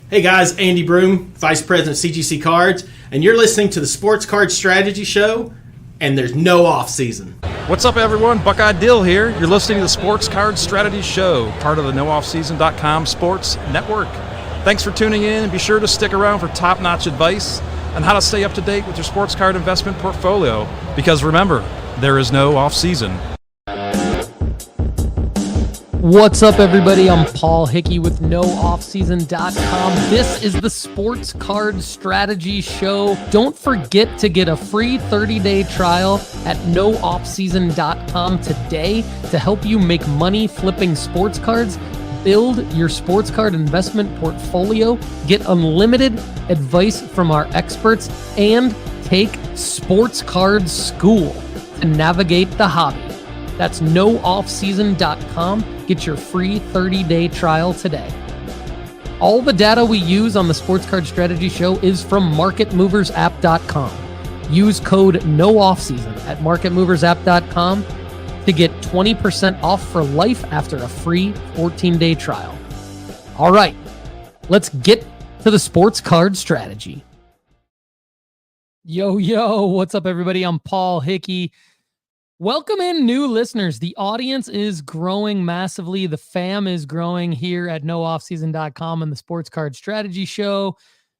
Hey guys, Andy Broom, Vice President of CGC Cards, and you're listening to the Sports Card Strategy Show, and there's no off season. What's up everyone, Buckeye Dill here. You're listening to the Sports Card Strategy Show, part of the NoOffSeason.com Sports Network. Thanks for tuning in, and be sure to stick around for top-notch advice on how to stay up to date with your sports card investment portfolio, because remember, there is no off season. What's up, everybody? I'm Paul Hickey with NoOffSeason.com. This is the Sports Card Strategy Show. Don't forget to get a free 30-day trial at NoOffSeason.com today to help you make money flipping sports cards, build your sports card investment portfolio, get unlimited advice from our experts, and take sports card school to navigate the hobby. That's NoOffSeason.com. Get your free 30-day trial today. All the data we use on the Sports Card Strategy Show is from MarketMoversApp.com. Use code NOOFFSEASON at MarketMoversApp.com to get 20% off for life after a free 14-day trial. All right, let's get to the Sports Card Strategy. Yo, what's up, everybody? I'm Paul Hickey. Welcome in new listeners. The audience is growing massively. The fam is growing here at NoOffSeason.com and the Sports Card Strategy Show.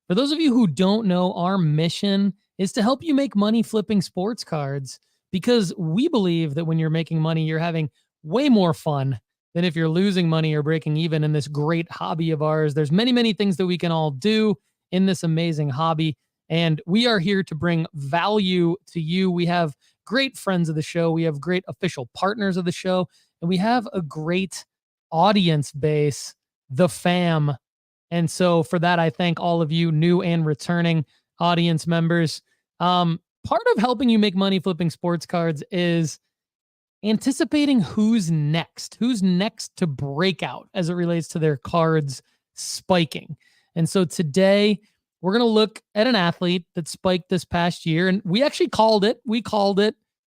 For those of you who don't know, our mission is to help you make money flipping sports cards, because we believe that when you're making money, you're having way more fun than if you're losing money or breaking even in this great hobby of ours. There's many things that we can all do in this amazing hobby, and we are here to bring value to you. We have great friends of the show. We have great official partners of the show, and we have a great audience base, the fam. And so for that, I thank all of you new and returning audience members. Part of helping you make money flipping sports cards is anticipating who's next to break out as it relates to their cards spiking. And so today we're going to look at an athlete that spiked this past year, and we actually called it. We called it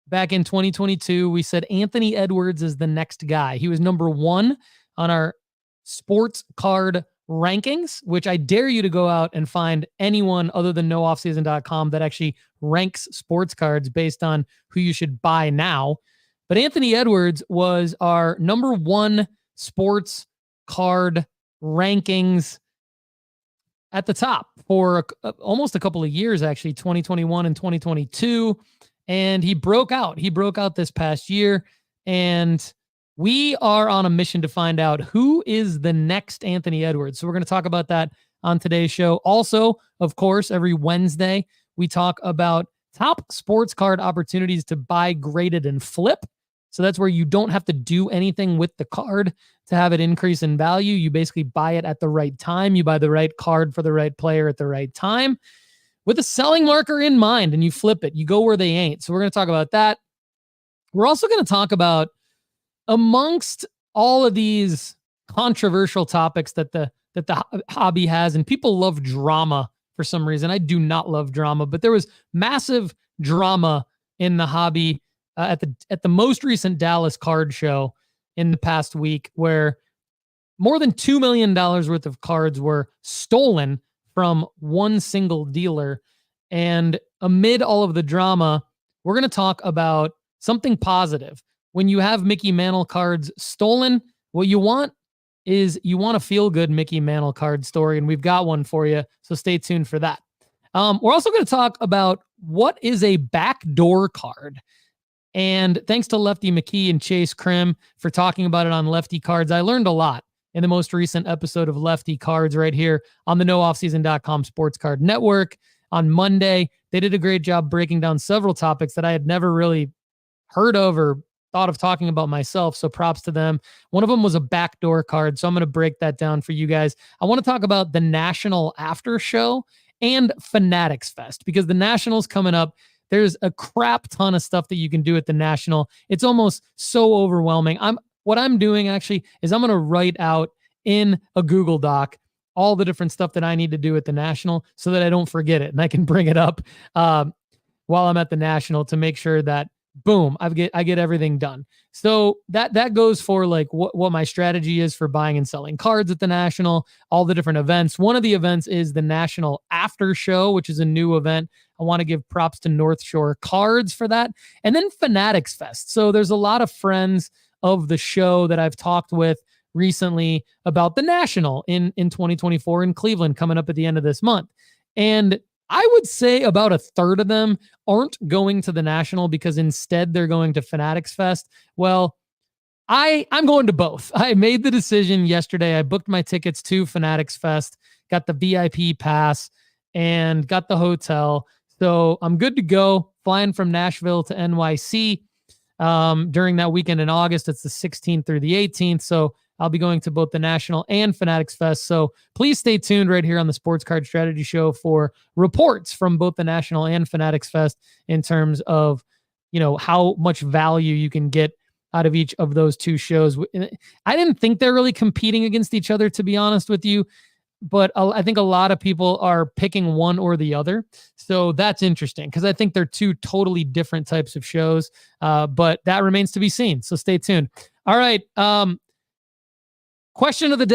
back in 2022. We said Anthony Edwards is the next guy. He was number 1 on our sports card rankings, which I dare you to go out and find anyone other than NoOffSeason.com that actually ranks sports cards based on who you should buy now. But Anthony Edwards was our number 1 sports card rankings at the top for almost a couple of years, actually, 2021 and 2022. And he broke out. He broke out this past year. And we are on a mission to find out who is the next Anthony Edwards. So we're going to talk about that on today's show. Also, of course, every Wednesday, we talk about top sports card opportunities to buy, graded, and flip. So that's where you don't have to do anything with the card to have it increase in value. You basically buy it at the right time. You buy the right card for the right player at the right time with a selling marker in mind, and you flip it. You go where they ain't. So we're going to talk about that. We're also going to talk about, amongst all of these controversial topics that the hobby has, and people love drama for some reason. I do not love drama, but there was massive drama in the hobby at the most recent Dallas card show in the past week, where more than $2 million worth of cards were stolen from one single dealer. And amid all of the drama, we're going to talk about something positive. When you have Mickey Mantle cards stolen, what you want is you want a feel-good Mickey Mantle card story, and we've got one for you, so stay tuned for that. We're also going to talk about what is a backdoor card. And thanks to Lefty McKee and Chase Krim for talking about it on Lefty Cards. I learned a lot in the most recent episode of Lefty Cards right here on the NoOffSeason.com Sports Card Network. On Monday, they did a great job breaking down several topics that I had never really heard of or thought of talking about myself, so props to them. One of them was a backdoor card, so I'm going to break that down for you guys. I want to talk about the National Aftershow and Fanatics Fest, because the National's coming up. There's a crap ton of stuff that you can do at the National. It's almost so overwhelming. What I'm doing actually is I'm going to write out in a Google Doc all the different stuff that I need to do at the National so that I don't forget it, and I can bring it up while I'm at the National to make sure that boom, I get everything done. So that goes for like what my strategy is for buying and selling cards at the National, all the different events. One of the events is the National Aftershow, which is a new event. I want to give props to North Shore Cards for that. And then Fanatics Fest. So there's a lot of friends of the show that I've talked with recently about the National in 2024 in Cleveland coming up at the end of this month. And I would say about a third of them aren't going to the National because instead they're going to Fanatics Fest. Well, I'm going to both. I made the decision yesterday. I booked my tickets to Fanatics Fest, got the VIP pass, and got the hotel. So I'm good to go, flying from Nashville to NYC during that weekend in August. It's the 16th through the 18th. So I'll be going to both the National and Fanatics Fest. So please stay tuned right here on the Sports Card Strategy Show for reports from both the National and Fanatics Fest in terms of, how much value you can get out of each of those two shows. I didn't think they're really competing against each other, to be honest with you, but I think a lot of people are picking one or the other. So that's interesting because I think they're two totally different types of shows, but that remains to be seen. So stay tuned. All right. Question of the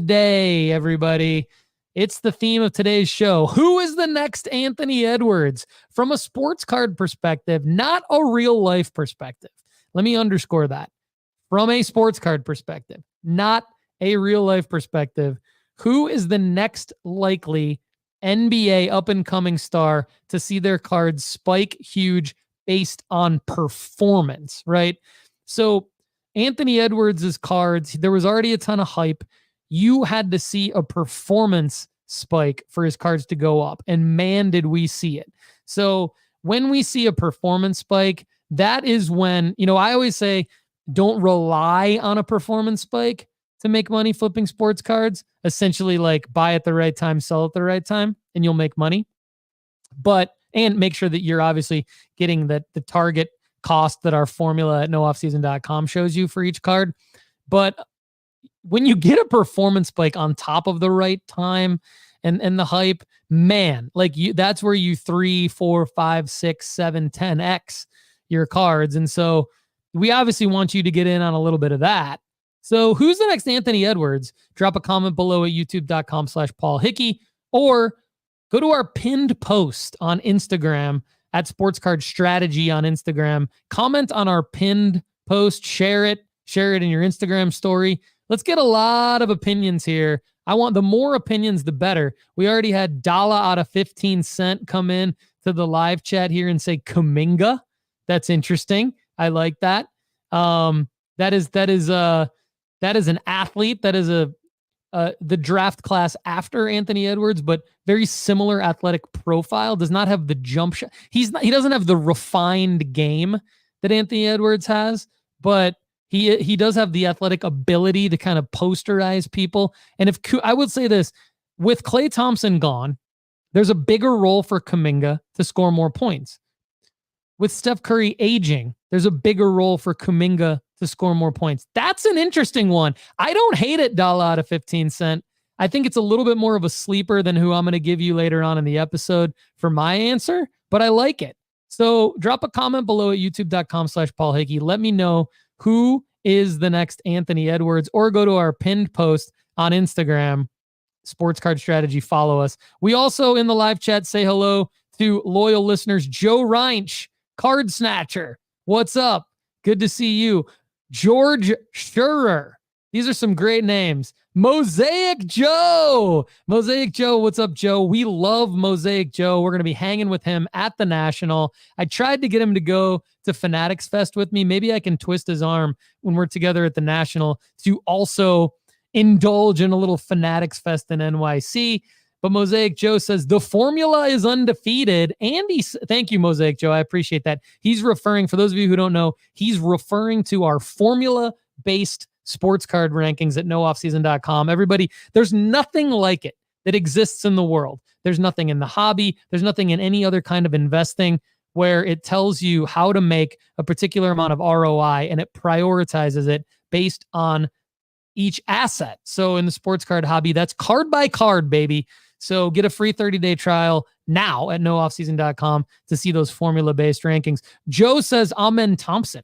day, everybody. It's the theme of today's show. Who is the next Anthony Edwards from a sports card perspective, not a real life perspective? Let me underscore that. From a sports card perspective, not a real life perspective. Who is the next likely NBA up and coming star to see their cards spike huge based on performance, right? So Anthony Edwards' cards, there was already a ton of hype. You had to see a performance spike for his cards to go up. And man, did we see it. So when we see a performance spike, that is when, I always say, don't rely on a performance spike to make money flipping sports cards. Essentially, like buy at the right time, sell at the right time, and you'll make money. And make sure that you're obviously getting the target cost that our formula at nooffseason.com shows you for each card. But when you get a performance spike on top of the right time and the hype, man, that's where you 3, 4, 5, 6, 7, 10x your cards. And so we obviously want you to get in on a little bit of that. So who's the next Anthony Edwards? Drop a comment below at youtube.com/Paul Hickey, or go to our pinned post on Instagram at Sports Card Strategy on Instagram. Comment on our pinned post, share it in your Instagram story. Let's get a lot of opinions here. I want the more opinions, the better. We already had Dala out of 15 cent come in to the live chat here and say Kuminga. That's interesting. I like that. That is an athlete. That is the draft class after Anthony Edwards, but very similar athletic profile. Does not have the jump shot. He doesn't have the refined game that Anthony Edwards has, but he does have the athletic ability to kind of posterize people. And I would say this, with Klay Thompson gone, there's a bigger role for Kuminga to score more points. With Steph Curry aging, there's a bigger role for Kuminga to score more points. That's an interesting one. I don't hate it, Dala out of 15 cent. I think it's a little bit more of a sleeper than who I'm going to give you later on in the episode for my answer, but I like it. So drop a comment below at youtube.com/Paul Hickey. Let me know who is the next Anthony Edwards, or go to our pinned post on Instagram, Sports Card Strategy. Follow us. We also in the live chat say hello to loyal listeners, Joe Reinsch, Card Snatcher. What's up? Good to see you. George Schurer. These are some great names. Mosaic Joe. Mosaic Joe. What's up, Joe? We love Mosaic Joe. We're going to be hanging with him at the National. I tried to get him to go to Fanatics Fest with me. Maybe I can twist his arm when we're together at the National to also indulge in a little Fanatics Fest in NYC. But Mosaic Joe says the formula is undefeated. Thank you, Mosaic Joe. I appreciate that. He's referring, for those of you who don't know, he's referring to our formula-based sports card rankings at nooffseason.com. Everybody, there's nothing like it that exists in the world. There's nothing in the hobby. There's nothing in any other kind of investing where it tells you how to make a particular amount of ROI and it prioritizes it based on each asset. So in the sports card hobby, that's card by card, baby. So get a free 30-day trial, now at nooffseason.com to see those formula-based rankings. Joe says Amen Thompson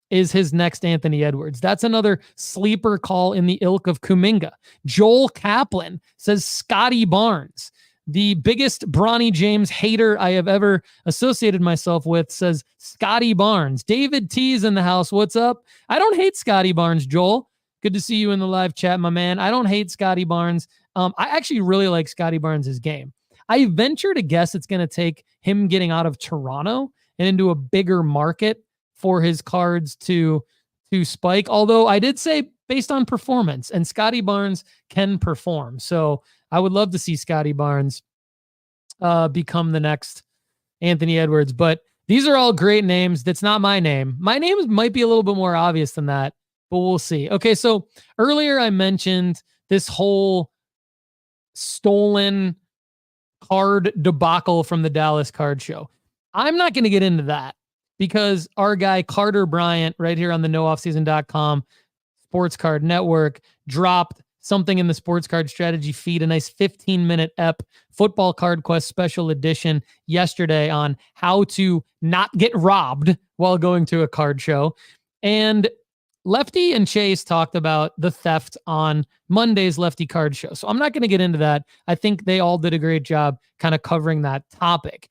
is his next Anthony Edwards. That's another sleeper call in the ilk of Kuminga. Joel Kaplan says Scotty Barnes. The biggest Bronny James hater I have ever associated myself with says Scotty Barnes. David T's in the house. What's up? I don't hate Scotty Barnes, Joel. Good to see you in the live chat, my man. I don't hate Scotty Barnes. I actually really like Scotty Barnes' game. I venture to guess it's going to take him getting out of Toronto and into a bigger market for his cards to spike. Although I did say based on performance, and Scotty Barnes can perform. So I would love to see Scotty Barnes become the next Anthony Edwards. But these are all great names. That's not my name. My name might be a little bit more obvious than that, but we'll see. Okay, so earlier I mentioned this whole stolen card debacle from the Dallas Card Show. I'm not going to get into that because our guy Carter Bryant right here on the nooffseason.com Sports Card Network dropped something in the Sports Card Strategy feed, a nice 15-minute ep Football Card Quest special edition yesterday on how to not get robbed while going to a card show. And Lefty and Chase talked about the theft on Monday's Lefty Card Show. So I'm not going to get into that. I think they all did a great job kind of covering that topic.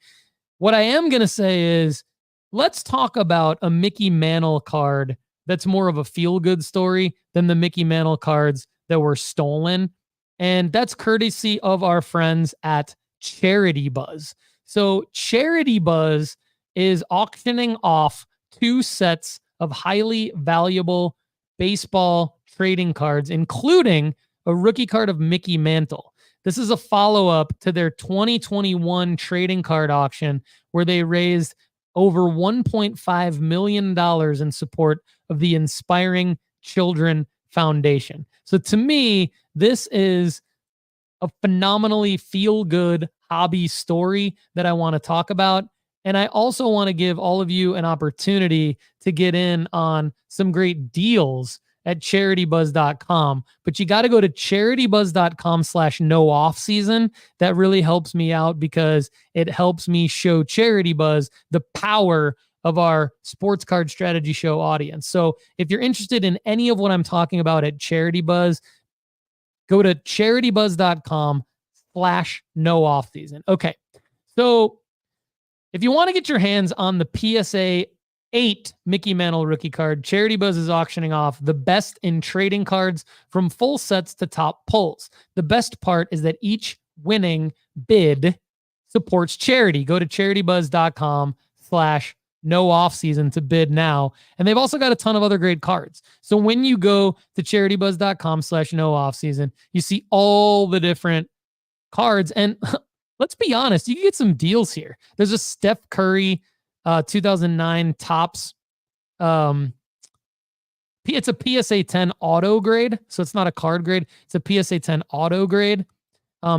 What I am going to say is let's talk about a Mickey Mantle card that's more of a feel-good story than the Mickey Mantle cards that were stolen. And that's courtesy of our friends at Charitybuzz. So Charitybuzz is auctioning off 2 sets of highly valuable baseball trading cards, including a rookie card of Mickey Mantle. This is a follow-up to their 2021 trading card auction where they raised over $1.5 million in support of the Inspiring Children Foundation. So to me, this is a phenomenally feel-good hobby story that I want to talk about. And I also want to give all of you an opportunity to get in on some great deals at charitybuzz.com. But you got to go to charitybuzz.com/nooffseason. That really helps me out because it helps me show Charitybuzz the power of our Sports Card Strategy Show audience. So if you're interested in any of what I'm talking about at Charitybuzz, go to charitybuzz.com/nooffseason. Okay. So if you want to get your hands on the PSA 8 Mickey Mantle rookie card, Charitybuzz is auctioning off the best in trading cards from full sets to top pulls. The best part is that each winning bid supports charity. Go to charitybuzz.com/nooffseason to bid now. And they've also got a ton of other great cards. So when you go to charitybuzz.com/nooffseason, you see all the different cards. And let's be honest, you can get some deals here. There's a Steph Curry 2009 Topps. It's a PSA 10 auto grade, so it's not a card grade. It's a PSA 10 auto grade,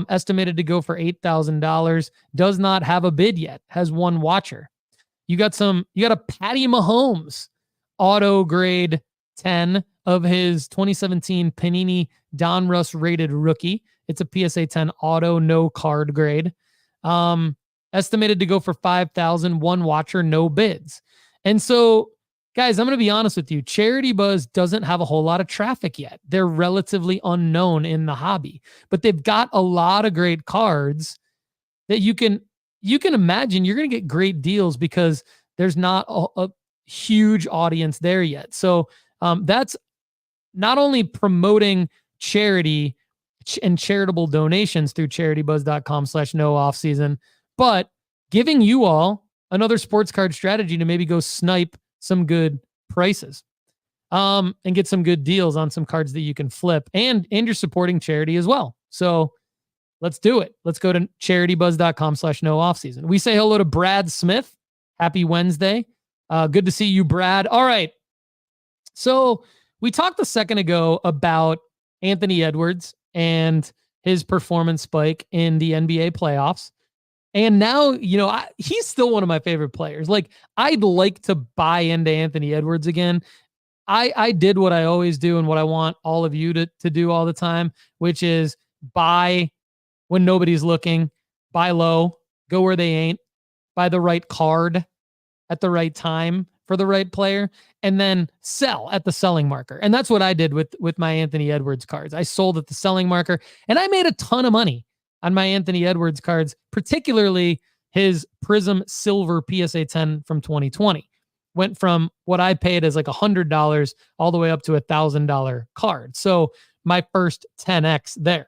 estimated to go for $8,000. Does not have a bid yet. Has one watcher. You got a Patty Mahomes auto grade 10 of his 2017 Panini Donruss rated rookie. It's a PSA 10 auto, no card grade. Estimated to go for $5,000, one watcher, no bids. And so, guys, I'm going to be honest with you. Charitybuzz doesn't have a whole lot of traffic yet. They're relatively unknown in the hobby, but they've got a lot of great cards that you can imagine you're going to get great deals because there's not a huge audience there yet. So that's not only promoting charity and charitable donations through charitybuzz.com/nooffseason, but giving you all another sports card strategy to maybe go snipe some good prices and get some good deals on some cards that you can flip, and you're supporting charity as well. So let's do it. Let's go to charitybuzz.com/nooffseason. We say hello to Brad Smith. Happy Wednesday. Good to see you, Brad. All right. So we talked a second ago about Anthony Edwards and his performance spike in the NBA playoffs. And now, he's still one of my favorite players. Like, I'd like to buy into Anthony Edwards again. I did what I always do and what I want all of you to do all the time, which is buy when nobody's looking, buy low, go where they ain't, buy the right card at the right time for the right player, and then sell at the selling marker. And that's what I did with my Anthony Edwards cards. I sold at the selling marker, and I made a ton of money on my Anthony Edwards cards, particularly his Prism Silver PSA 10 from 2020. Went from what I paid as like $100 all the way up to $1,000 card. So my first 10x there.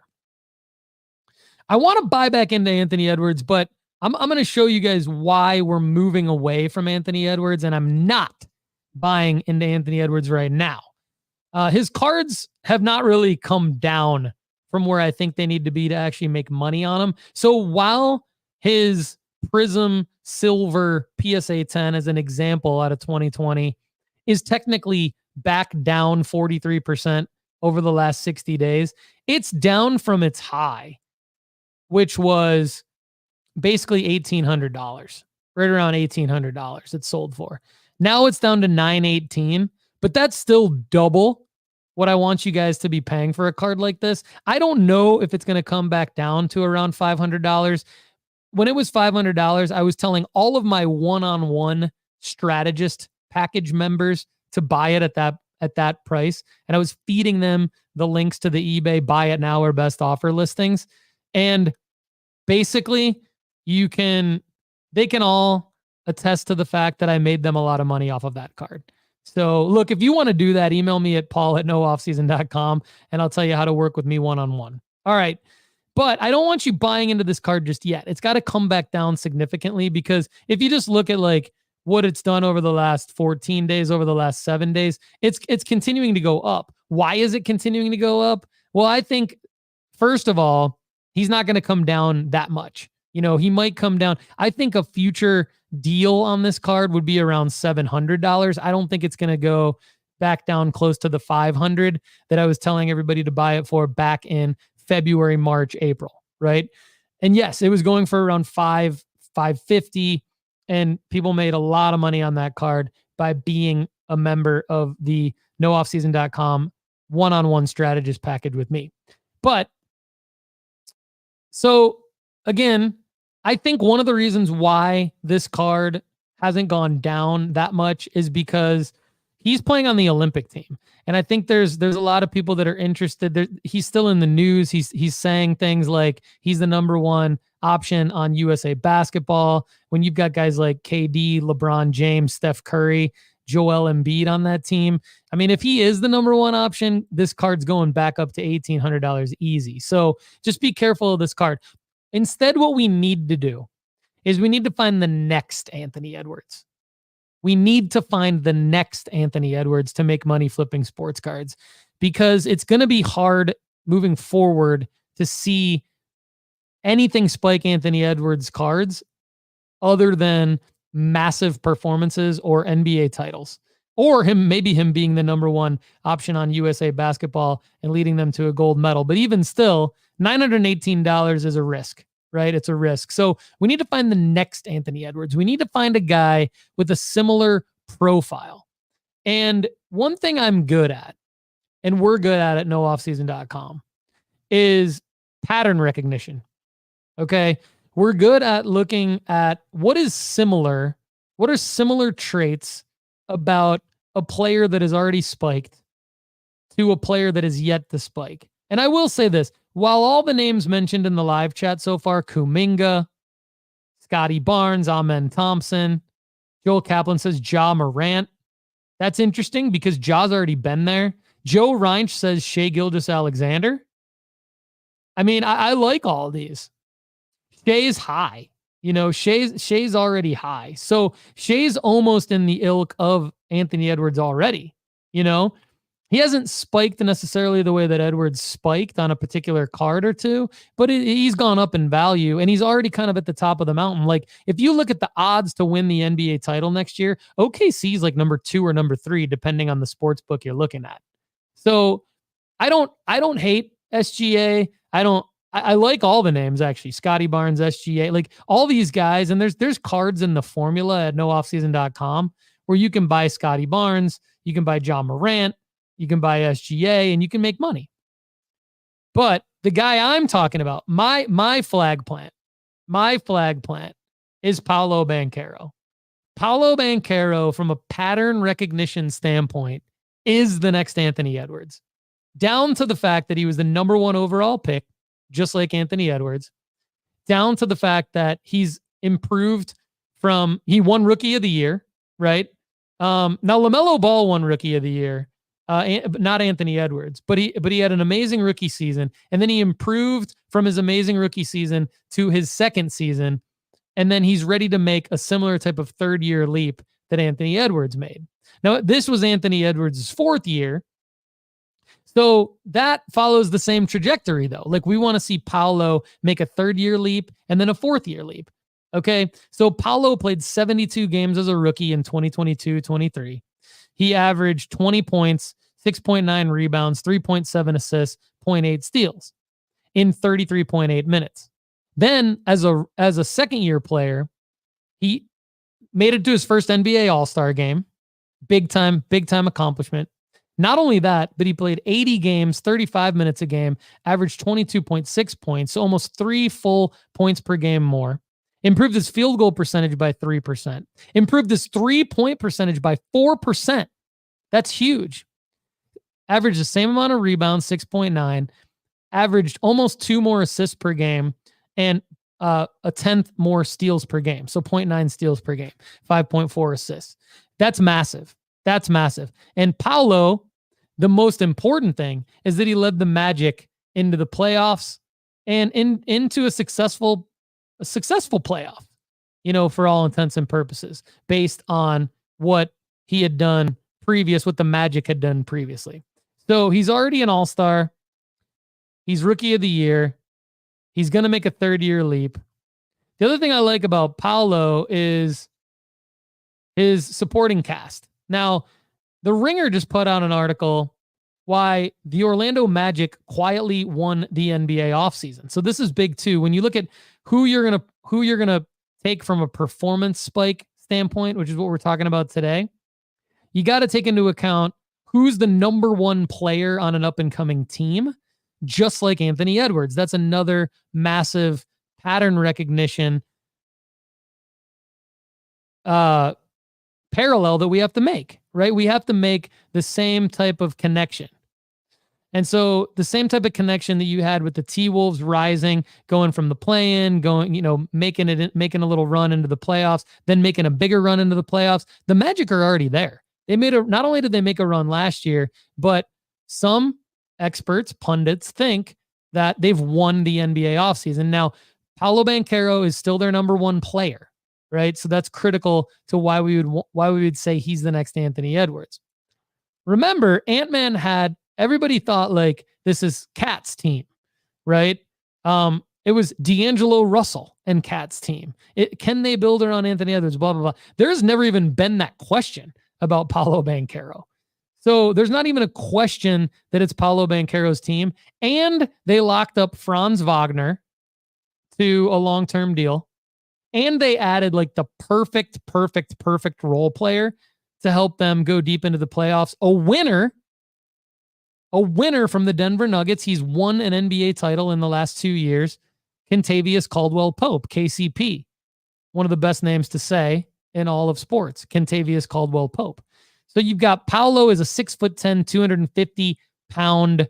I want to buy back into Anthony Edwards, but I'm going to show you guys why we're moving away from Anthony Edwards, and I'm not buying into Anthony Edwards right now. His cards have not really come down from where I think they need to be to actually make money on them. So while his Prism Silver PSA 10, as an example out of 2020, is technically back down 43% over the last 60 days, it's down from its high, which was basically $1,800, right around $1,800 it sold for. Now it's down to $918, but that's still double what I want you guys to be paying for a card like this. I don't know if it's going to come back down to around $500. When it was $500, I was telling all of my one-on-one strategist package members to buy it at that price, and I was feeding them the links to the eBay buy it now or best offer listings. And basically, they can all attest to the fact that I made them a lot of money off of that card. So look, if you want to do that, email me at paul@nooffseason.com and I'll tell you how to work with me one-on-one. All right. But I don't want you buying into this card just yet. It's got to come back down significantly, because if you just look at like what it's done over the last 14 days, over the last 7 days, it's continuing to go up. Why is it continuing to go up? Well, I think, first of all, he's not going to come down that much. You know, he might come down. I think a future deal on this card would be around $700. I don't think it's going to go back down close to the $500 that I was telling everybody to buy it for back in February, March, April, right? And yes, it was going for around $550, and people made a lot of money on that card by being a member of the nooffseason.com one-on-one strategist package with me. But so again, I think one of the reasons why this card hasn't gone down that much is because he's playing on the Olympic team. And I think there's a lot of people that are interested. He's still in the news. He's saying things like he's the number one option on USA basketball. When you've got guys like KD, LeBron James, Steph Curry, Joel Embiid on that team. I mean, if he is the number one option, this card's going back up to $1,800 easy. So just be careful of this card. Instead, what we need to do is we need to find the next Anthony Edwards. We need to find the next Anthony Edwards to make money flipping sports cards, because it's going to be hard moving forward to see anything spike Anthony Edwards cards other than massive performances or NBA titles, or maybe him being the number one option on USA basketball and leading them to a gold medal. But even still, $918 is a risk, right? It's a risk. So we need to find the next Anthony Edwards. We need to find a guy with a similar profile. And one thing I'm good at, and we're good at nooffseason.com, is pattern recognition. Okay. We're good at looking at what are similar traits about a player that is already spiked to a player that is yet to spike. And I will say this, while all the names mentioned in the live chat so far, Kuminga, Scotty Barnes, Amen Thompson, Joel Kaplan says Ja Morant. That's interesting because Ja's already been there. Joe Reinsch says Shai Gilgeous-Alexander. I mean, I like all these. Shai's high. You know, Shai's already high. So Shai's almost in the ilk of Anthony Edwards already. You know, he hasn't spiked necessarily the way that Edwards spiked on a particular card or two, but he's gone up in value and he's already kind of at the top of the mountain. Like if you look at the odds to win the NBA title next year, OKC's like number 2 or number 3, depending on the sports book you're looking at. So I don't hate SGA. I like all the names actually. Scotty Barnes, SGA, like all these guys. And there's cards in the formula at nooffseason.com where you can buy Scotty Barnes, you can buy Ja Morant, you can buy SGA, and you can make money. But the guy I'm talking about, my flag plant, my flag plant is Paulo Banchero. Paulo Banchero, from a pattern recognition standpoint, is the next Anthony Edwards. Down to the fact that he was the number 1 overall pick, just like Anthony Edwards. Down to the fact that he's improved he won Rookie of the Year, right? Now LaMelo Ball won Rookie of the Year, not Anthony Edwards, but he had an amazing rookie season, and then he improved from his amazing rookie season to his second season, and then he's ready to make a similar type of third-year leap that Anthony Edwards made. Now, this was Anthony Edwards' 4th year, so that follows the same trajectory, though. Like, we want to see Paulo make a 3rd-year leap and then a 4th-year leap. Okay, so Paulo played 72 games as a rookie in 2022-23. He averaged 20 points, 6.9 rebounds, 3.7 assists, 0.8 steals in 33.8 minutes. Then, as a second-year player, he made it to his first NBA All-Star game. Big time accomplishment. Not only that, but he played 80 games, 35 minutes a game, averaged 22.6 points, so almost 3 full points per game more. Improved his field goal percentage by 3%. Improved his 3-point percentage by 4%. That's huge. Averaged the same amount of rebounds, 6.9. Averaged almost 2 more assists per game and a 10th more steals per game. So 0.9 steals per game, 5.4 assists. That's massive. That's massive. And Paulo, the most important thing is that he led the Magic into the playoffs and into a successful playoff, for all intents and purposes, based on what he had done what the Magic had done previously. So he's already an all-star. He's Rookie of the Year. He's going to make a 3rd-year leap. The other thing I like about Paulo is his supporting cast. Now, The Ringer just put out an article why the Orlando Magic quietly won the NBA offseason. So this is big too. When you look at who you're gonna take from a performance spike standpoint, which is what we're talking about today, you got to take into account who's the number 1 player on an up-and-coming team, just like Anthony Edwards. That's another massive pattern recognition parallel that we have to make, right? We have to make the same type of connection. And so the same type of connection that you had with the T-Wolves rising, going from the play-in, making a little run into the playoffs, then making a bigger run into the playoffs. The Magic are already there. Not only did they make a run last year, but some experts, pundits, think that they've won the NBA offseason. Now, Paulo Banchero is still their number 1 player, right? So that's critical to why we would say he's the next Anthony Edwards. Remember, Ant-Man everybody thought like this is Cat's team, right? It was D'Angelo Russell and Cat's team. Can they build around Anthony Edwards? Blah, blah, blah. There's never even been that question about Paulo Banchero. So there's not even a question that it's Paulo Banchero's team. And they locked up Franz Wagner to a long-term deal. And they added like the perfect role player to help them go deep into the playoffs. A winner from the Denver Nuggets. He's won an NBA title in the last 2 years. Kentavious Caldwell-Pope, KCP. One of the best names to say in all of sports, Kentavious Caldwell-Pope. So you've got Paulo is a 6'10", 250-pound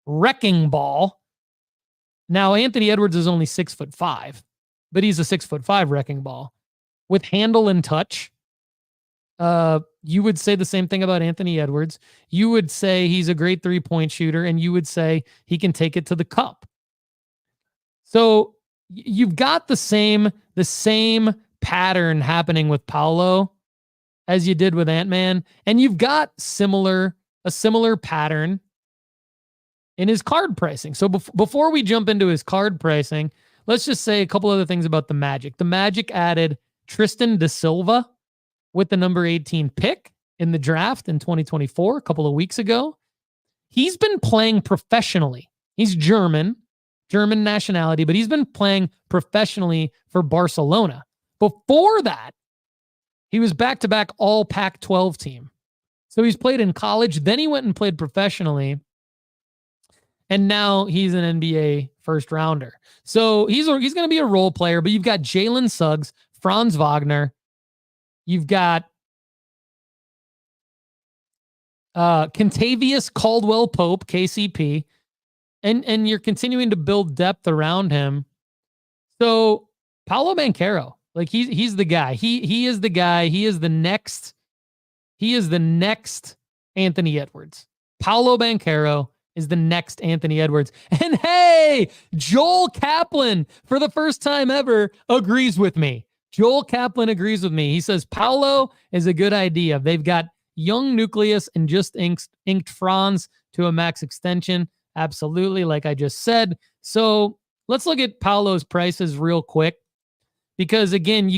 wrecking ball. Now, Anthony Edwards is only 6'5", but he's a 6'5" wrecking ball with handle and touch. You would say the same thing about Anthony Edwards. You would say he's a great 3-point shooter, and you would say he can take it to the cup. So you've got the same pattern happening with Paulo as you did with Ant-Man, and you've got a similar pattern in his card pricing. So before we jump into his card pricing, let's just say a couple other things about the Magic. The Magic added Tristan da Silva with the number 18 pick in the draft in 2024, a couple of weeks ago. He's been playing professionally. He's German nationality, but he's been playing professionally for Barcelona. Before that, he was back-to-back all Pac-12 team. So he's played in college, then he went and played professionally. And now he's an NBA first rounder. So he's going to be a role player, but you've got Jalen Suggs, Franz Wagner. You've got Kentavious Caldwell-Pope, KCP, and you're continuing to build depth around him. So Paulo Banchero, like he's the guy. He is the guy. He is the next Anthony Edwards. Paulo Banchero is the next Anthony Edwards. And hey, Joel Kaplan, for the first time ever, agrees with me. Joel Kaplan agrees with me. He says Paulo is a good idea. They've got young nucleus and just inked Franz to a max extension. Absolutely, like I just said. So let's look at Paulo's prices real quick. Because again,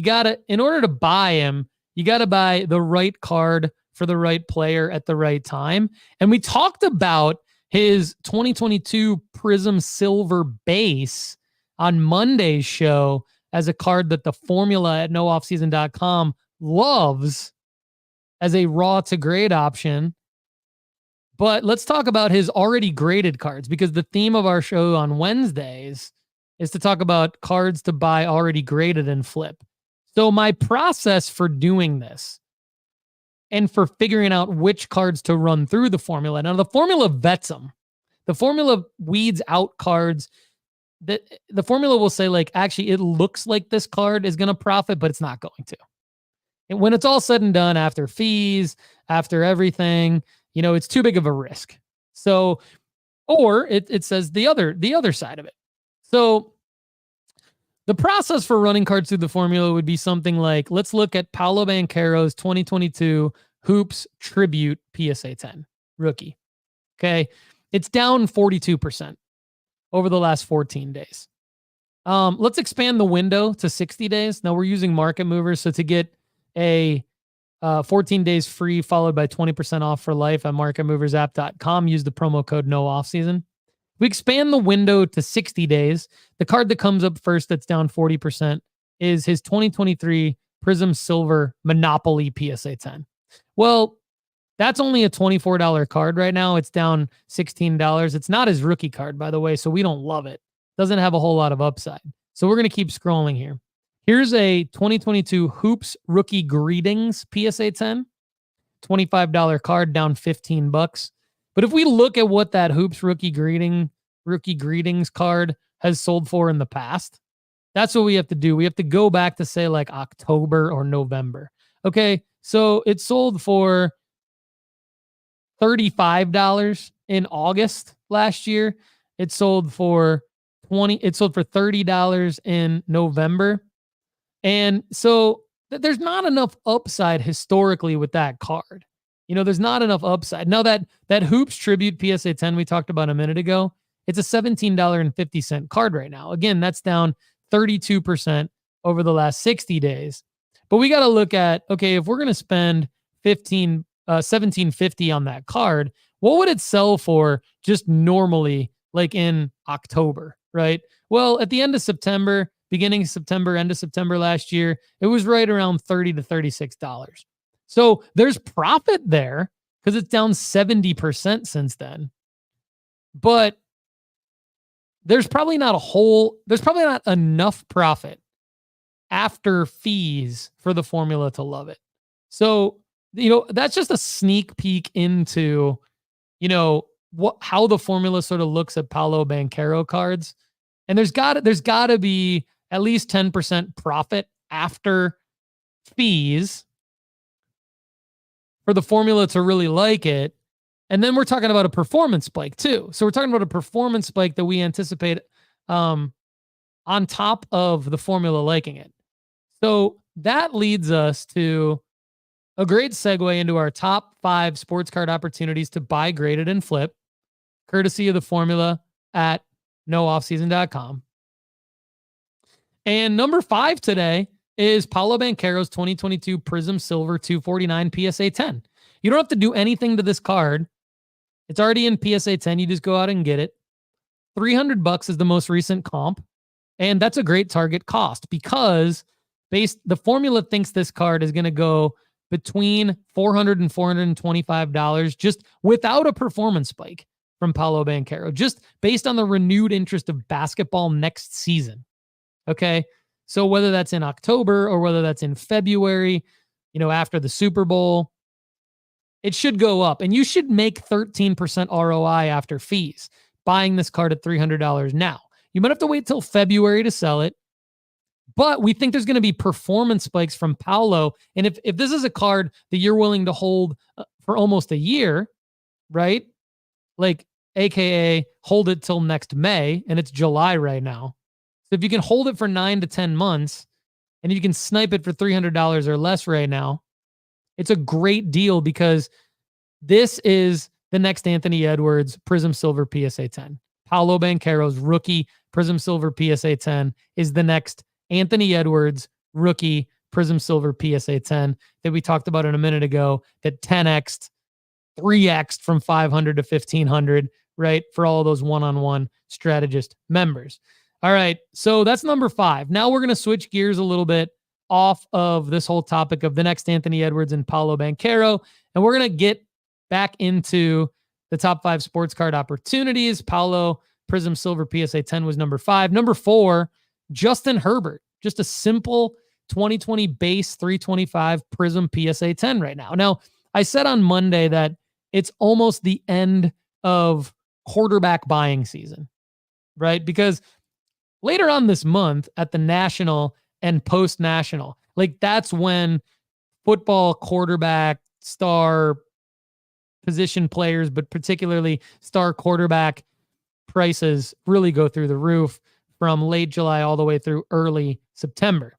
in order to buy him, you got to buy the right card for the right player at the right time. And we talked about his 2022 Prism Silver base on Monday's show as a card that the formula at nooffseason.com loves as a raw to grade option. But let's talk about his already graded cards, because the theme of our show on Wednesdays is to talk about cards to buy already graded and flip. So my process for doing this and for figuring out which cards to run through the formula. Now, the formula vets them. The formula weeds out cards that the formula will say, like, actually, it looks like this card is going to profit, but it's not going to. And when it's all said and done, after fees, after everything, it's too big of a risk. So, or it says the other side of it. So the process for running cards through the formula would be something like, let's look at Paulo Banchero's 2022 Hoops Tribute PSA 10 rookie. Okay. It's down 42% over the last 14 days. Let's expand the window to 60 days. Now we're using market movers. So to get a 14 days free followed by 20% off for life at marketmoversapp.com, use the promo code NOOFFSEASON. We expand the window to 60 days. The card that comes up first that's down 40% is his 2023 Prism Silver Monopoly PSA 10. Well, that's only a $24 card right now. It's down $16. It's not his rookie card, by the way, so we don't love it. Doesn't have a whole lot of upside. So we're going to keep scrolling here. Here's a 2022 Hoops Rookie Greetings PSA 10. $25 card, down $15. But if we look at what that Hoops Rookie Greetings card has sold for in the past, that's what we have to do. We have to go back to, say, like October or November. Okay, so it sold for $35 in August last year. It sold for $30 in November. And so there's not enough upside historically with that card. There's not enough upside. Now that Hoops Tribute PSA 10 we talked about a minute ago, it's a $17.50 card right now. Again, that's down 32% over the last 60 days. But we got to look at, okay, if we're going to spend $17.50 on that card, what would it sell for just normally, like in October, right? Well, at the end of September, beginning of September, end of September last year, it was right around $30 to $36. So there's profit there because it's down 70% since then. But there's probably not enough profit after fees for the formula to love it. So, that's just a sneak peek into, how the formula sort of looks at Paulo Banchero cards. And there's got to be at least 10% profit after fees for the formula to really like it. And then we're talking about a performance spike too. So we're talking about a performance spike that we anticipate on top of the formula liking it. So that leads us to a great segue into our top 5 sports card opportunities to buy, graded, and flip, courtesy of the formula at nooffseason.com. And number 5 today is Paulo Banchero's 2022 Prism Silver 249 PSA 10. You don't have to do anything to this card. It's already in PSA 10. You just go out and get it. $300 is the most recent comp. And that's a great target cost because the formula thinks this card is going to go between $400 and $425 just without a performance spike. from Paulo Banchero, just based on the renewed interest of basketball next season. Okay. So whether that's in October or whether that's in February, after the Super Bowl, it should go up, and you should make 13% ROI after fees buying this card at $300 now. You might have to wait till February to sell it, but we think there's going to be performance spikes from Paulo. And if this is a card that you're willing to hold for almost a year, right? Like, AKA hold it till next May, and it's July right now. So if you can hold it for 9 to 10 months and you can snipe it for $300 or less right now, it's a great deal, because this is the next Anthony Edwards Prism Silver PSA 10. Paulo Banchero's rookie Prism Silver PSA 10 is the next Anthony Edwards rookie Prism Silver PSA 10 that we talked about in a minute ago, that 10x'd, 3x'd from 500 to 1500, right? For all of those one-on-one strategist members. All right. So that's number 5. Now we're going to switch gears a little bit off of this whole topic of the next Anthony Edwards and Paulo Banchero, and we're going to get back into the top 5 sports card opportunities. Paulo Prism Silver PSA 10 was number 5. Number 4, Justin Herbert. Just a simple 2020 base 325 Prism PSA 10 right now. Now, I said on Monday that it's almost the end of quarterback buying season, right? Because later on this month at the National and post-National, like, that's when football quarterback, star position players, but particularly star quarterback prices really go through the roof from late July all the way through early September.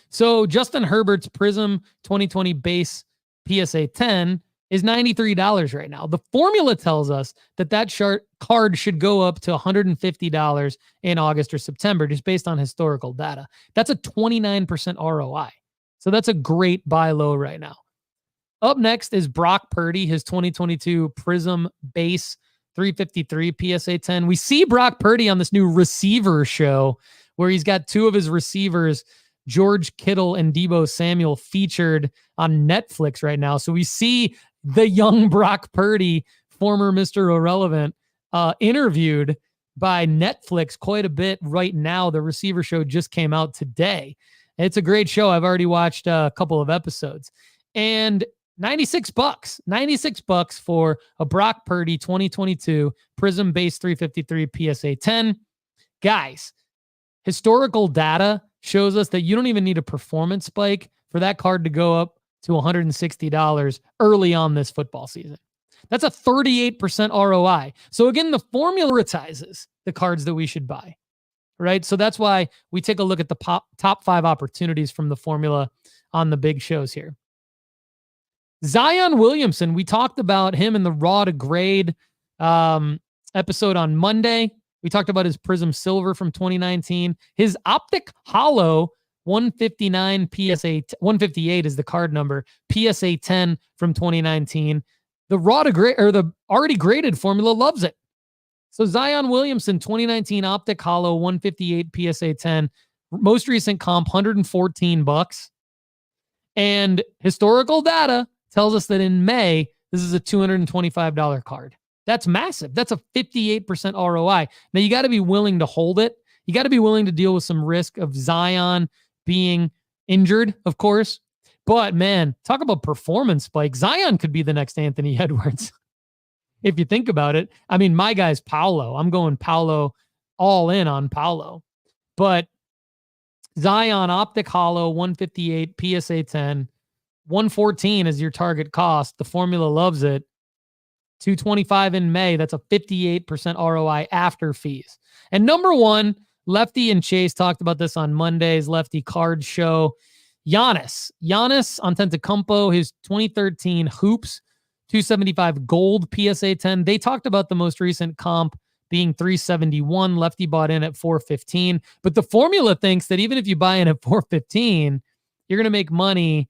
So Justin Herbert's Prism 2020 base PSA 10 is $93 right now. The formula tells us that card should go up to $150 in August or September, just based on historical data. That's a 29% ROI. So that's a great buy low right now. Up next is Brock Purdy, his 2022 Prism base 353 PSA 10. We see Brock Purdy on this new receiver show where he's got 2 of his receivers, George Kittle and Deebo Samuel, featured on Netflix right now. So we see the young Brock Purdy, former Mr. Irrelevant, interviewed by Netflix quite a bit right now. The receiver show just came out today. It's a great show. I've already watched a couple of episodes. And $96 for a Brock Purdy 2022 Prism base 353 PSA 10. Guys, historical data shows us that you don't even need a performance spike for that card to go up to $160 early on this football season. That's a 38% ROI. So again, the formula prioritizes the cards that we should buy, right? So that's why we take a look at the top 5 opportunities from the formula on the big shows here. Zion Williamson, we talked about him in the Raw to Grade episode on Monday. We talked about his Prism Silver from 2019. His Optic Hollow 159 PSA 158 is the card number. PSA 10 from 2019. The Raw to Grade, or the already graded formula, loves it. So Zion Williamson 2019 Optic Hollow 158 PSA 10. Most recent comp $114. And historical data tells us that in May, this is a $225 card. That's massive. That's a 58% ROI. Now, you got to be willing to hold it. You got to be willing to deal with some risk of Zion being injured, of course. But, man, talk about performance spike. Zion could be the next Anthony Edwards, if you think about it. I mean, my guy's Paulo. I'm going Paulo, all in on Paulo. But Zion, Optic Hollow, 158, PSA 10, 114 is your target cost. The formula loves it. 225 in May. That's a 58% ROI after fees. And number 1, Lefty and Chase talked about this on Monday's Lefty Card Show. Giannis Antetokounmpo, his 2013 Hoops 275 gold PSA 10. They talked about the most recent comp being 371. Lefty bought in at 415. But the formula thinks that even if you buy in at 415, you're going to make money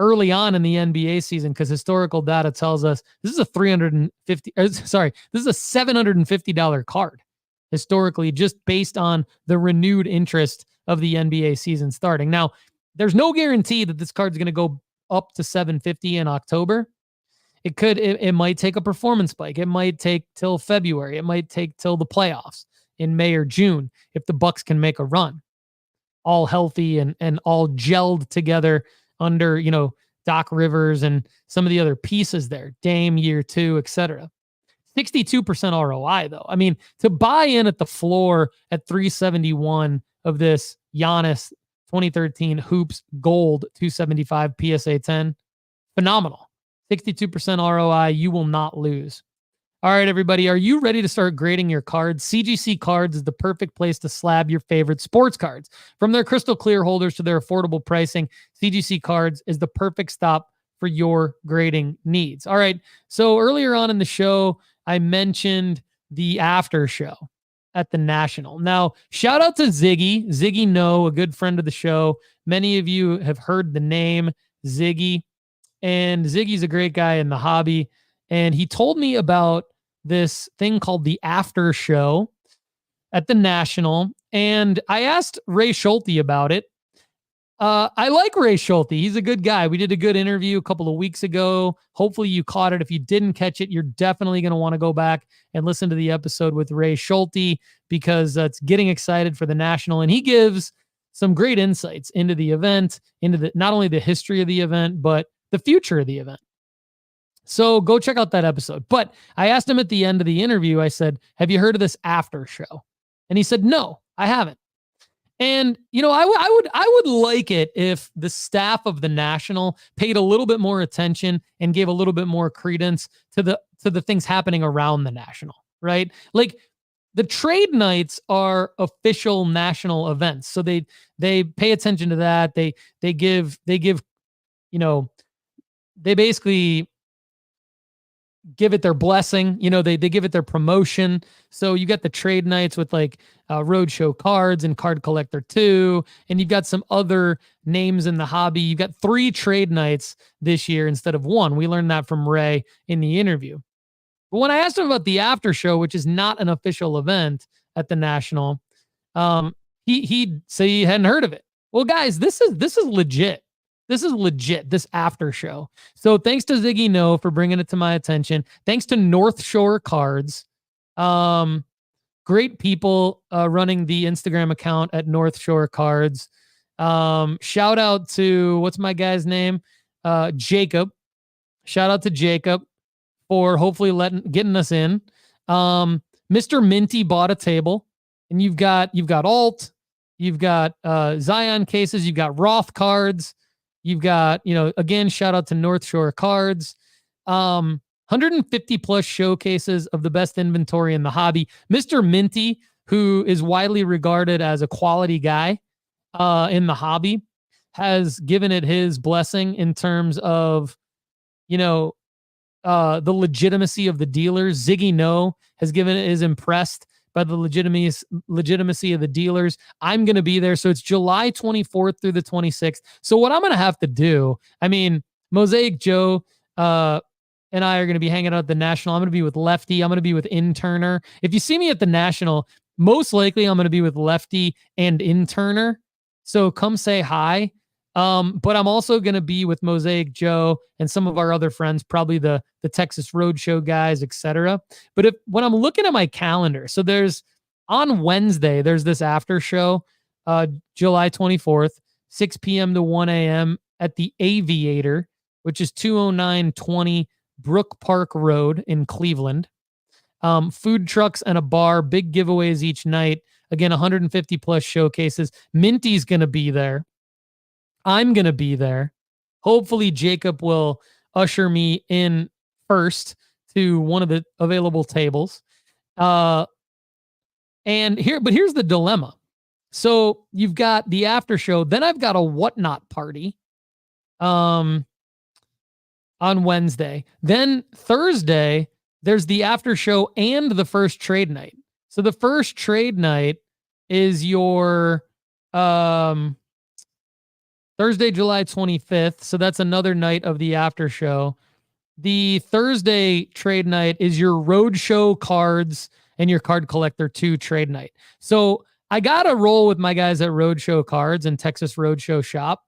early on in the NBA season, because historical data tells us this is a $750 card historically, just based on the renewed interest of the NBA season starting. Now, there's no guarantee that this card's going to go up to $750 in October. It might take a performance spike. It might take till February. It might take till the playoffs in May or June if the Bucks can make a run, all healthy and all gelled together under, Doc Rivers and some of the other pieces there, Dame year 2, etc. 62% ROI though. I mean, to buy in at the floor at 371 of this Giannis 2013 Hoops Gold 275 PSA 10, phenomenal. 62% ROI, you will not lose. All right, everybody, are you ready to start grading your cards? CGC Cards is the perfect place to slab your favorite sports cards. From their crystal clear holders to their affordable pricing, CGC Cards is the perfect stop for your grading needs. All right, so earlier on in the show, I mentioned the after show at the National. Now, shout out to Ziggy No, a good friend of the show. Many of you have heard the name Ziggy. And Ziggy's a great guy in the hobby. And he told me about this thing called the After Show at the National. And I asked Ray Schulte about it. I like Ray Schulte. He's a good guy. We did a good interview a couple of weeks ago. Hopefully you caught it. If you didn't catch it, you're definitely going to want to go back and listen to the episode with Ray Schulte because it's getting excited for the National. And he gives some great insights into the event, into not only the history of the event, but the future of the event. So go check out that episode. But I asked him at the end of the interview, I said, have you heard of this after show? And he said, no, I haven't. And, I would like it if the staff of the National paid a little bit more attention and gave a little bit more credence to the things happening around the National, right? Like the trade nights are official national events. So they pay attention to that. They give, they basically give it their blessing. They give it their promotion. So you got the trade nights with like Roadshow Cards and Card Collector 2, and you've got some other names in the hobby. You've got 3 trade nights this year instead of 1. We learned that from Ray in the interview. But when I asked him about the after show, which is not an official event at the National, he said he hadn't heard of it. Well, guys, this is legit. This is legit, this after show. So thanks to Ziggy No for bringing it to my attention. Thanks to North Shore Cards. Great people running the Instagram account at North Shore Cards. Shout out to, what's my guy's name? Jacob. Shout out to Jacob for hopefully getting us in. Mr. Minty bought a table. And you've got Alt. You've got Zion cases. You've got Roth cards. You've got, again, shout out to North Shore Cards. 150 plus showcases of the best inventory in the hobby. Mr. Minty, who is widely regarded as a quality guy in the hobby, has given it his blessing in terms of, the legitimacy of the dealers. Ziggy No has is impressed by the legitimacy of the dealers. I'm going to be there. So it's July 24th through the 26th. So what I'm going to have to do, Mosaic Joe and I are going to be hanging out at the National. I'm going to be with Lefty. I'm going to be with Interner. If you see me at the National, most likely I'm going to be with Lefty and Interner. So come say hi. But I'm also going to be with Mosaic Joe and some of our other friends, probably the Texas Roadshow guys, etc. But when I'm looking at my calendar, so on Wednesday, there's this after show, July 24th, 6 p.m. to 1 a.m. at the Aviator, which is 20920 Brook Park Road in Cleveland. Food trucks and a bar, big giveaways each night. Again, 150 plus showcases. Minty's going to be there. I'm going to be there. Hopefully Jacob will usher me in first to one of the available tables. But here's the dilemma. So you've got the after show. Then I've got a whatnot party on Wednesday. Then Thursday, there's the after show and the first trade night. So the first trade night is your Thursday, July 25th. So that's another night of the after show. The Thursday trade night is your Roadshow Cards and your Card Collector 2 trade night. So I got to roll with my guys at Roadshow Cards and Texas Roadshow Shop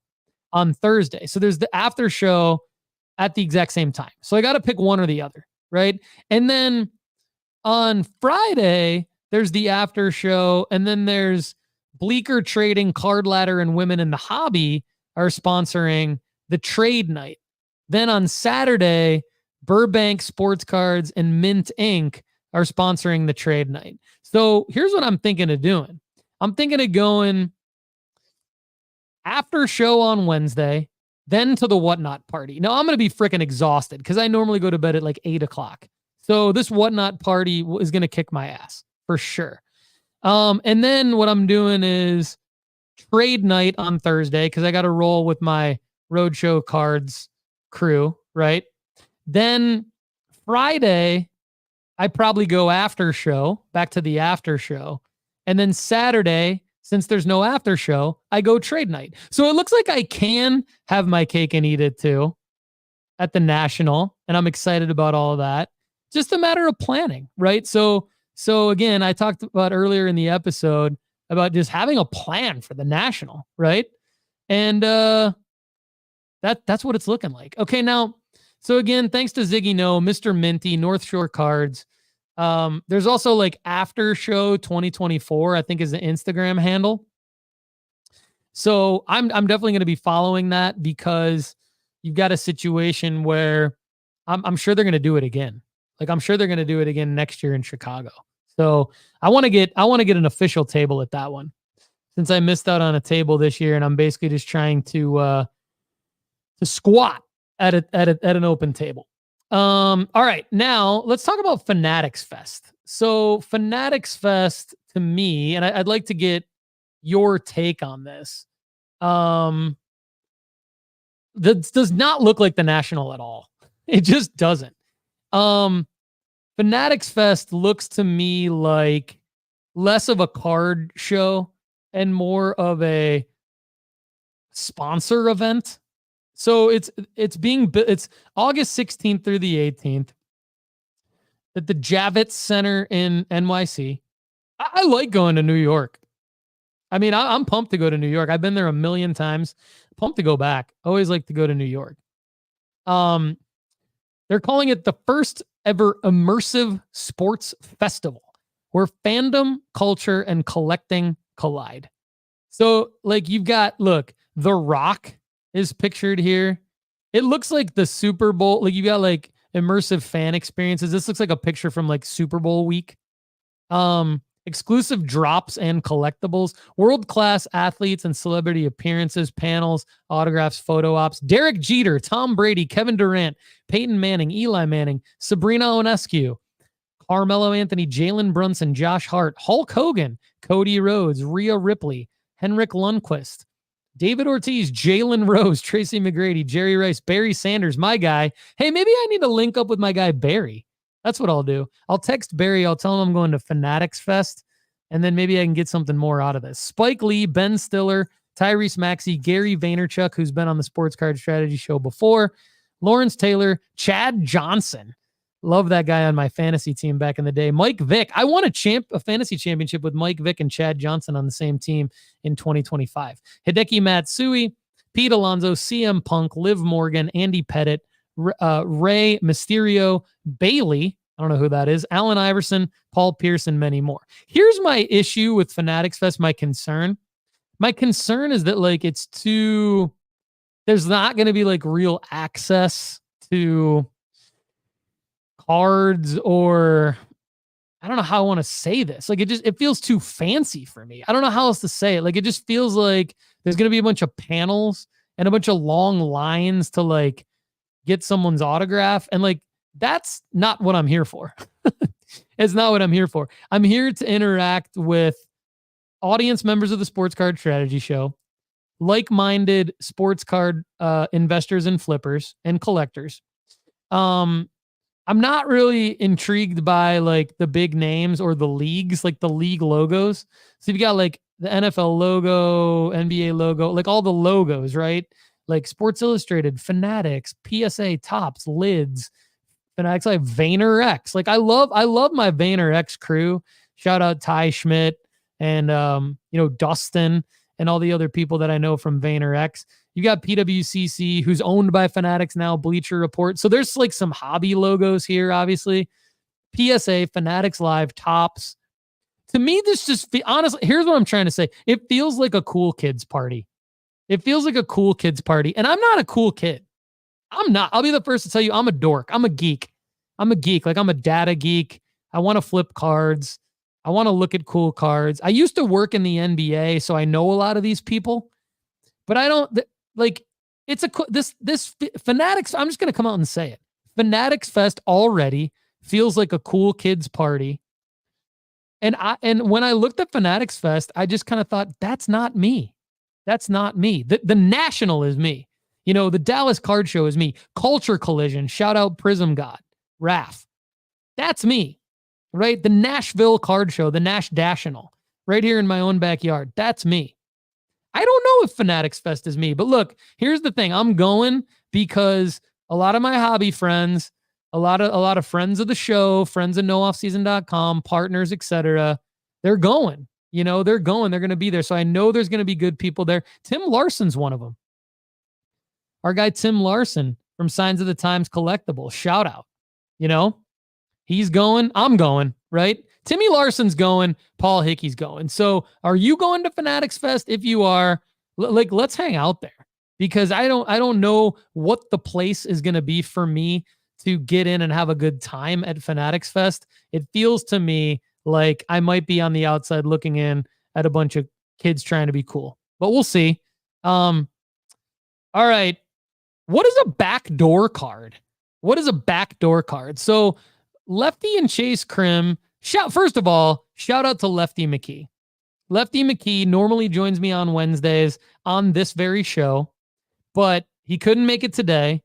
on Thursday. So there's the after show at the exact same time. So I got to pick one or the other, right? And then on Friday, there's the after show, and then there's Bleecker Trading, Card Ladder, and Women in the Hobby are sponsoring the trade night. Then on Saturday, Burbank Sports Cards and Mint Inc. are sponsoring the trade night. So here's what I'm thinking of doing. I'm thinking of going after show on Wednesday, then to the Whatnot party. Now I'm going to be freaking exhausted because I normally go to bed at like 8 o'clock. So this Whatnot party is going to kick my ass for sure. And then what I'm doing is trade night on Thursday because I got to roll with my Roadshow Cards crew, right? Then Friday, I probably go after show, back to the after show. And then Saturday, since there's no after show, I go trade night. So it looks like I can have my cake and eat it too at the National. And I'm excited about all of that. Just a matter of planning, right? So again, I talked about earlier in the episode about just having a plan for the National, right? And that's what it's looking like. Okay, now, so again, thanks to Ziggy No, Mr. Minty, North Shore Cards. There's also like After Show 2024, I think is the Instagram handle. So I'm definitely going to be following that because you've got a situation where I'm sure they're going to do it again. Like I'm sure they're going to do it again next year in Chicago. So I want to get an official table at that one since I missed out on a table this year and I'm basically just trying to squat at an open table. All right, now let's talk about Fanatics Fest. So Fanatics Fest to me, and I'd like to get your take on this. This does not look like the National at all. It just doesn't. Fanatics Fest looks to me like less of a card show and more of a sponsor event. So it's August 16th through the 18th at the Javits Center in NYC. I like going to New York. I mean, I'm pumped to go to New York. I've been there a million times. Pumped to go back. Always like to go to New York. They're calling it the first ever immersive sports festival where fandom, culture, and collecting collide. So, like, you've got, look, The Rock is pictured here. It looks like the Super Bowl. Like, you got, like, immersive fan experiences. This looks like a picture from, like, Super Bowl week. Exclusive drops and collectibles, world-class athletes and celebrity appearances, panels, autographs, photo ops. Derek Jeter, Tom Brady, Kevin Durant, Peyton Manning, Eli Manning, Sabrina Ionescu, Carmelo Anthony, Jalen Brunson, Josh Hart, Hulk Hogan, Cody Rhodes, Rhea Ripley, Henrik Lundqvist, David Ortiz, Jalen Rose, Tracy McGrady, Jerry Rice, Barry Sanders, my guy. Hey, maybe I need to link up with my guy Barry. That's what I'll do. I'll text Barry. I'll tell him I'm going to Fanatics Fest, and then maybe I can get something more out of this. Spike Lee, Ben Stiller, Tyrese Maxey, Gary Vaynerchuk, who's been on the Sports Card Strategy Show before, Lawrence Taylor, Chad Johnson. Love that guy on my fantasy team back in the day. Mike Vick. I won a fantasy championship with Mike Vick and Chad Johnson on the same team in 2025. Hideki Matsui, Pete Alonso, CM Punk, Liv Morgan, Andy Pettit, Rey Mysterio, Bailey, I don't know who that is, Allen Iverson, Paul Pierce, and many more. Here's my issue with Fanatics Fest, my concern. My concern is that, like, there's not going to be, like, real access to cards, or I don't know how I want to say this. Like, it feels too fancy for me. I don't know how else to say it. Like, it just feels like there's going to be a bunch of panels and a bunch of long lines to, like, get someone's autograph. And, like, that's not what I'm here for. It's not what I'm here for. I'm here to interact with audience members of the Sports Card Strategy Show, like-minded sports card investors and flippers and collectors. I'm not really intrigued by, like, the big names or the leagues, like the league logos. So you've got, like, the NFL logo, NBA logo, like all the logos, right? Like Sports Illustrated, Fanatics, PSA, Tops, Lids, Fanatics, like VaynerX. Like I love my VaynerX crew. Shout out Ty Schmidt and Dustin and all the other people that I know from VaynerX. You got PWCC, who's owned by Fanatics now, Bleacher Report. So there's like some hobby logos here, obviously. PSA, Fanatics Live, Tops. To me, this just, honestly, here's what I'm trying to say. It feels like a cool kids party. It feels like a cool kids party. And I'm not a cool kid. I'm not. I'll be the first to tell you I'm a dork. I'm a geek. Like I'm a data geek. I want to flip cards. I want to look at cool cards. I used to work in the NBA, so I know a lot of these people. But I don't like it's this Fanatics. I'm just going to come out and say it. Fanatics Fest already feels like a cool kids party. And when I looked at Fanatics Fest, I just kind of thought, that's not me. That's not me. The National is me. You know, the Dallas Card Show is me. Culture Collision, shout out Prism God, Raph. That's me, right? The Nashville Card Show, the Nash Dational, right here in my own backyard. That's me. I don't know if Fanatics Fest is me, but look, here's the thing. I'm going because a lot of my hobby friends, a lot of friends of the show, friends of nooffseason.com, partners, etc. They're going. You know, they're going. They're going to be there. So I know there's going to be good people there. Tim Larson's one of them. Our guy Tim Larson from Signs of the Times Collectible. Shout out. You know, he's going. I'm going, right? Timmy Larson's going. Paul Hickey's going. So are you going to Fanatics Fest? If you are, let's hang out there, because I don't know what the place is going to be for me to get in and have a good time at Fanatics Fest. It feels to me like I might be on the outside looking in at a bunch of kids trying to be cool, but we'll see. All right. What is a backdoor card? So Lefty and Chase Krim, first of all, shout out to Lefty McKee. Lefty McKee normally joins me on Wednesdays on this very show, but he couldn't make it today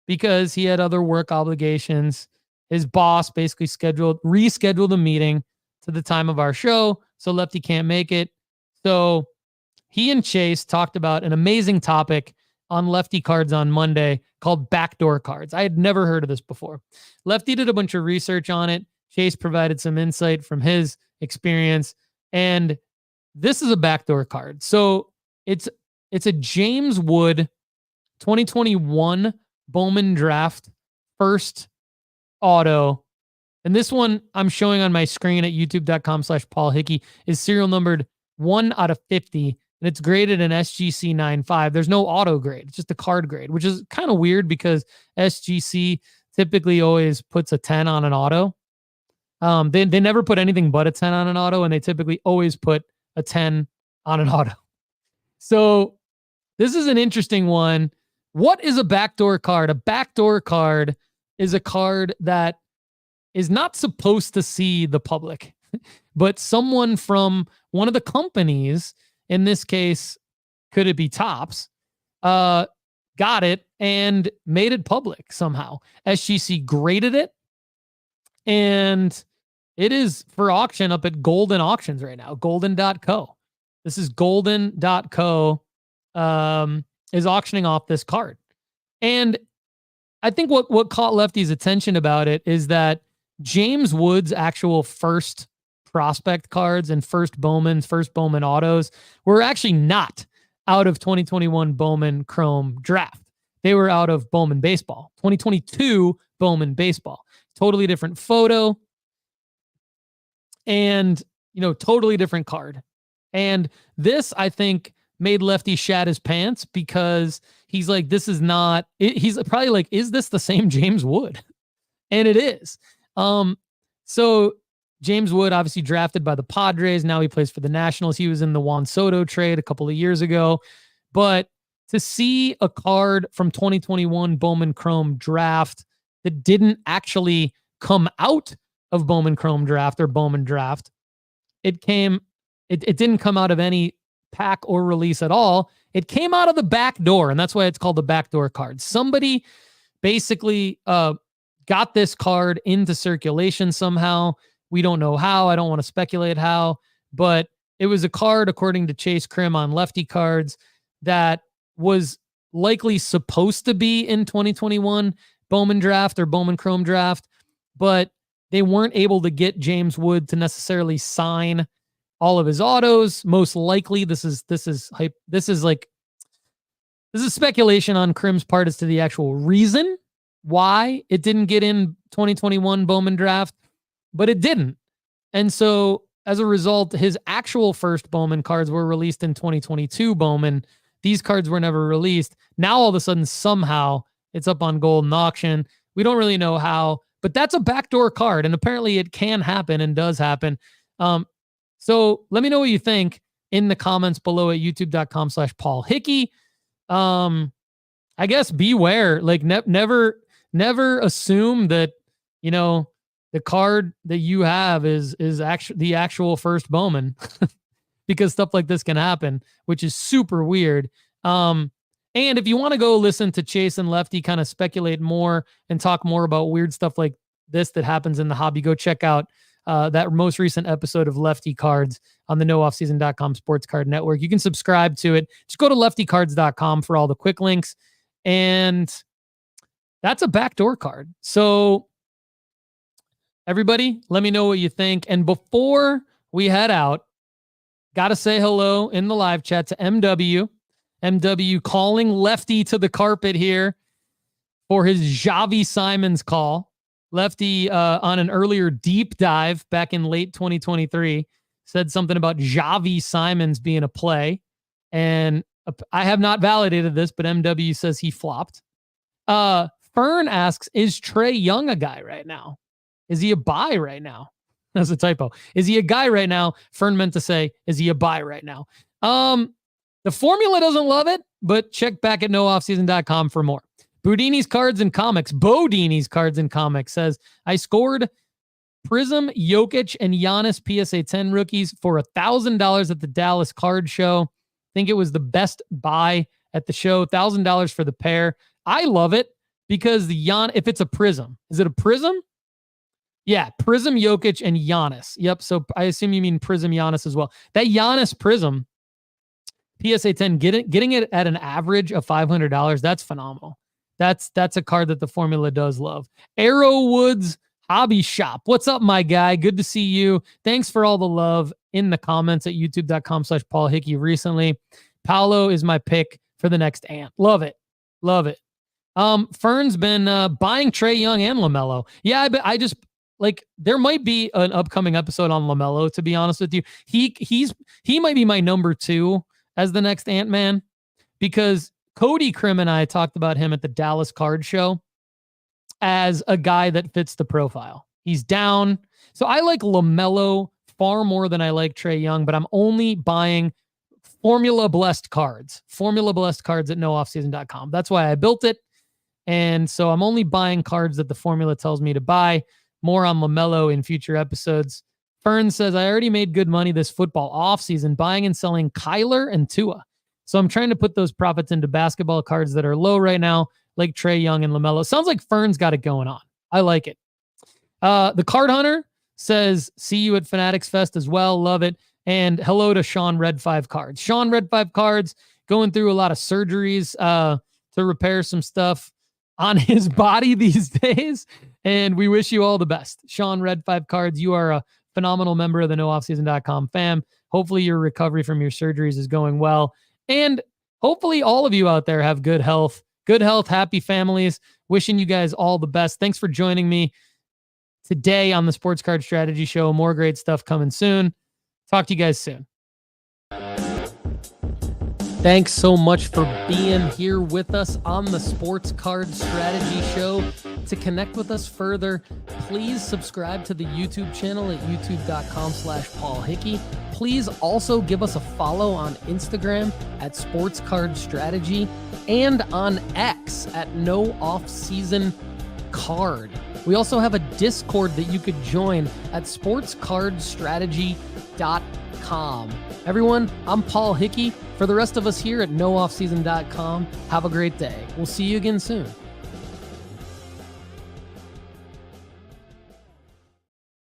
because he had other work obligations. His boss basically rescheduled a meeting to the time of our show, so Lefty can't make it. So he and Chase talked about an amazing topic on Lefty Cards on Monday called backdoor cards. I had never heard of this before. Lefty did a bunch of research on it. Chase provided some insight from his experience, and this is a backdoor card. So it's a James Wood 2021 Bowman Draft first auto. And this one I'm showing on my screen at youtube.com/Paul Hickey is serial numbered 1 out of 50. And it's graded an SGC 9.5. There's no auto grade. It's just a card grade, which is kind of weird because SGC typically always puts a 10 on an auto. They never put anything but a 10 on an auto, and they typically always put a 10 on an auto. So this is an interesting one. What is a backdoor card? A backdoor card is a card that is not supposed to see the public, but someone from one of the companies, in this case, could it be Tops, got it and made it public somehow. SGC graded it, and it is for auction up at Golden Auctions right now, golden.co. This is golden.co is auctioning off this card. And I think what caught Lefty's attention about it is that James Wood's actual first prospect cards and first Bowman autos were actually not out of 2021 Bowman Chrome Draft. They were out of Bowman Baseball, 2022 Bowman Baseball. Totally different photo and, totally different card. And this, I think, made Lefty shat his pants because he's like, this is not, he's probably like, is this the same James Wood? And it is. So James Wood, obviously drafted by the Padres. Now he plays for the Nationals. He was in the Juan Soto trade a couple of years ago. But to see a card from 2021 Bowman Chrome Draft that didn't actually come out of Bowman Chrome Draft or Bowman Draft, it didn't come out of any pack or release at all. It came out of the back door, and that's why it's called the backdoor card. Somebody basically got this card into circulation somehow. We don't know how. I don't want to speculate how, but it was a card, according to Chase Krim on Lefty Cards, that was likely supposed to be in 2021 Bowman Draft or Bowman Chrome Draft, but they weren't able to get James Wood to necessarily sign all of his autos. Most likely, this is like This is speculation on Krim's part as to the actual reason why it didn't get in 2021 Bowman draft, but it didn't. And so as a result, his actual first Bowman cards were released in 2022 Bowman. These cards were never released. Now all of a sudden, somehow it's up on Golden Auction. We don't really know how, but that's a backdoor card. And apparently it can happen and does happen. So let me know what you think in the comments below at youtube.com/Paul Hickey. I guess beware, like never assume that, the card that you have is actually the actual first Bowman because stuff like this can happen, which is super weird. And if you want to go listen to Chase and Lefty kind of speculate more and talk more about weird stuff like this that happens in the hobby, go check out that most recent episode of Lefty Cards on the nooffseason.com Sports Card Network. You can subscribe to it. Just go to leftycards.com for all the quick links. And that's a backdoor card. So everybody, let me know what you think. And before we head out, got to say hello in the live chat to MW. MW calling Lefty to the carpet here for his Javi Simons call. Lefty, on an earlier deep dive back in late 2023, said something about Javi Simons being a play. And I have not validated this, but MW says he flopped. Fern asks, is Trae Young a guy right now? Is he a buy right now? That's a typo. Is he a guy right now? Fern meant to say, is he a buy right now? The formula doesn't love it, but check back at nooffseason.com for more. Bodini's Cards and Comics. Bodini's Cards and Comics says, I scored Prism, Jokic, and Giannis PSA 10 rookies for $1,000 at the Dallas Card Show. I think it was the best buy at the show. $1,000 for the pair. I love it because if it's a Prism, is it a Prism? Yeah, Prism, Jokic, and Giannis. Yep, so I assume you mean Prism Giannis as well. That Giannis Prism, PSA 10, getting it at an average of $500, that's phenomenal. That's a card that the formula does love. Arrowwoods Hobby Shop. What's up, my guy? Good to see you. Thanks for all the love in the comments at youtube.com/Paul Hickey recently. Paulo is my pick for the next Ant. Love it. Love it. Fern's been buying Trae Young and LaMelo. Yeah, I just there might be an upcoming episode on LaMelo, to be honest with you. He might be my number 2 as the next Ant-Man because Cody Krim and I talked about him at the Dallas Card Show as a guy that fits the profile. He's down. So I like LaMelo far more than I like Trae Young, but I'm only buying formula-blessed cards. Formula-blessed cards at nooffseason.com. That's why I built it. And so I'm only buying cards that the formula tells me to buy. More on LaMelo in future episodes. Fern says, I already made good money this football offseason buying and selling Kyler and Tua. So I'm trying to put those profits into basketball cards that are low right now, like Trae Young and LaMelo. Sounds like Fern's got it going on. I like it. The Card Hunter says, see you at Fanatics Fest as well. Love it. And hello to Sean Red 5 Cards. Sean Red 5 Cards going through a lot of surgeries to repair some stuff on his body these days. And we wish you all the best. Sean Red 5 Cards, you are a phenomenal member of the nooffseason.com fam. Hopefully your recovery from your surgeries is going well. And hopefully all of you out there have good health, happy families. Wishing you guys all the best. Thanks for joining me today on the Sports Card Strategy Show. More great stuff coming soon. Talk to you guys soon. Thanks so much for being here with us on the Sports Card Strategy Show. To connect with us further, please subscribe to the YouTube channel at youtube.com/Paul Hickey. Please also give us a follow on Instagram at Sports Card Strategy and on X at No Off Season Card. We also have a Discord that you could join at sportscardstrategy.com. Everyone, I'm Paul Hickey. For the rest of us here at nooffseason.com, have a great day. We'll see you again soon.